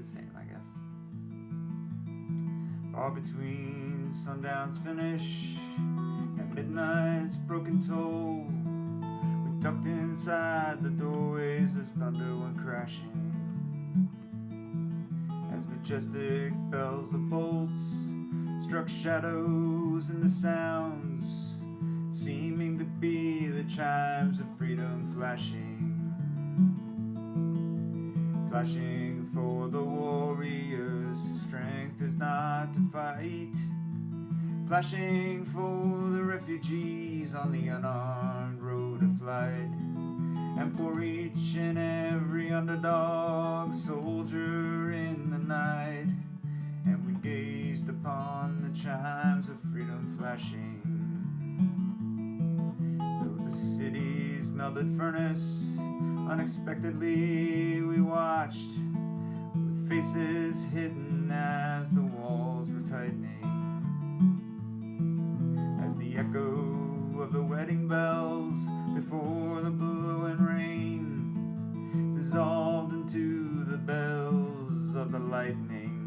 the same, I guess. Far between sundown's finish and midnight's broken toll, we tucked inside the doorways as thunder went crashing, as majestic bells of bolts struck shadows in the sounds, seeming to be the chimes of freedom flashing. Flashing for the warriors whose strength is not to fight. Flashing for the refugees on the unarmed road of flight. And for each and every underdog soldier in the night. And we gazed upon the chimes of freedom flashing. Though the city's melted furnace, unexpectedly we watched, with faces hidden as the walls were tightening, as the echo of the wedding bells before the blowing rain dissolved into the bells of the lightning,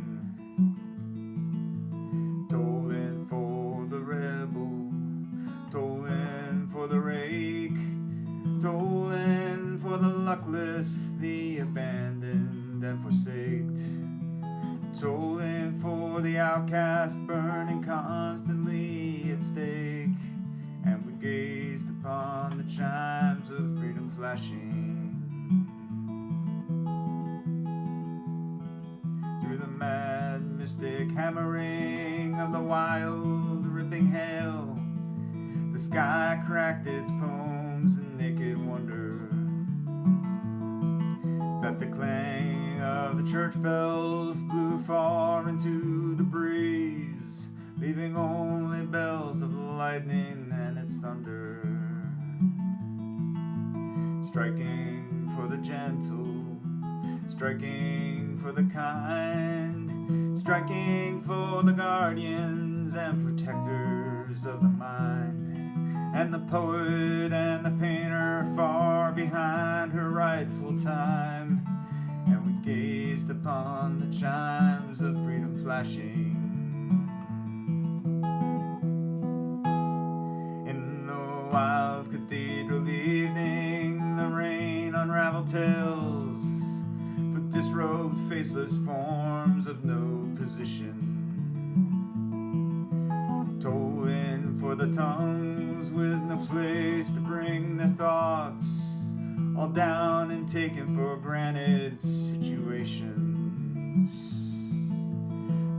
tolling for the rebel, tolling for the rake, tolling for the luckless, the abandoned and forsaked, tolling for the outcast burning constantly at stake. And we gazed upon the chimes of freedom flashing. Through the mad mystic hammering of the wild ripping hail, the sky cracked its poems in naked wonder, that the clang of the church bells blew far into the breeze, leaving only bells of lightning and its thunder, striking for the gentle, striking for the kind, striking for the guardians and protectors of the mind, and the poet and the painter far behind her rightful time. And we gazed upon the chimes of freedom flashing. In the wild cathedral evening, the rain unraveled tales for disrobed faceless forms of no position, tolling for the tongues with no place to bring their thoughts, all down and taken for granted situations,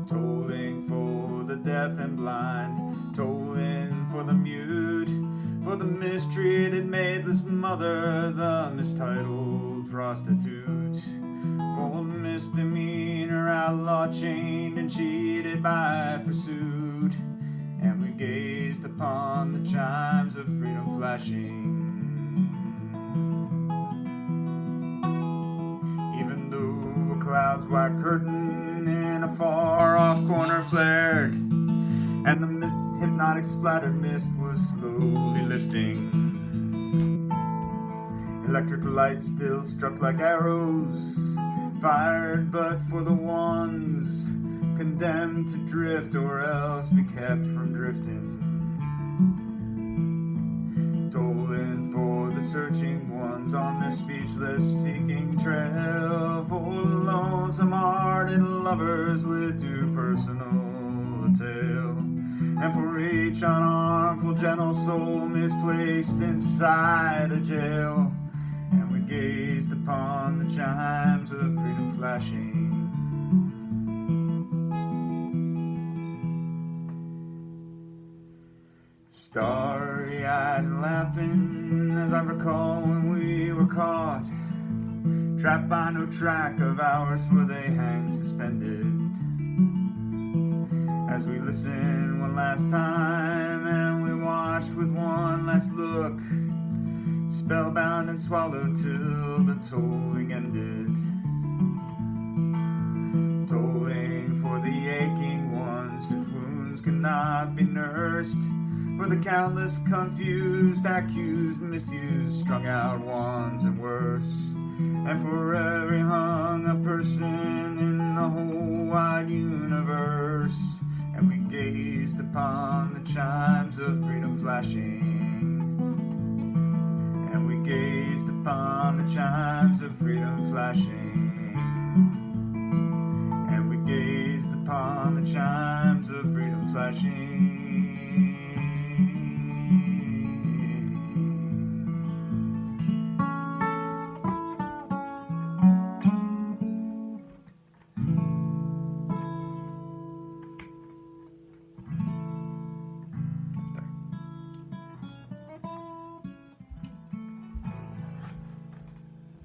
tolling for the deaf and blind, tolling for the mute, for the mistreated maidenless mother, the mistitled prostitute, for misdemeanor outlaw chained and cheated by pursuit. And we gazed upon the chimes of freedom flashing. Even though a cloud's white curtain in a far-off corner flared, and the hypnotic splattered mist was slowly lifting, electric lights still struck like arrows, fired but for the ones condemned to drift or else be kept from drifting, tolling for the searching ones on their speechless seeking trail, for the lonesome hearted lovers with too personal a tale, and for each unarmful gentle soul misplaced inside a jail. And we gazed upon the chimes of freedom flashing. Starry-eyed and laughing, as I recall when we were caught, trapped by no track of ours, for they hang suspended, as we listened one last time and we watched with one last look, spellbound and swallowed till the tolling ended, tolling for the aching ones whose wounds cannot be nursed, for the countless confused, accused, misused, strung out ones and worse, and for every hung up person in wide universe, and we gazed upon the chimes of freedom flashing. And we gazed upon the chimes of freedom flashing. And we gazed upon the chimes of freedom flashing.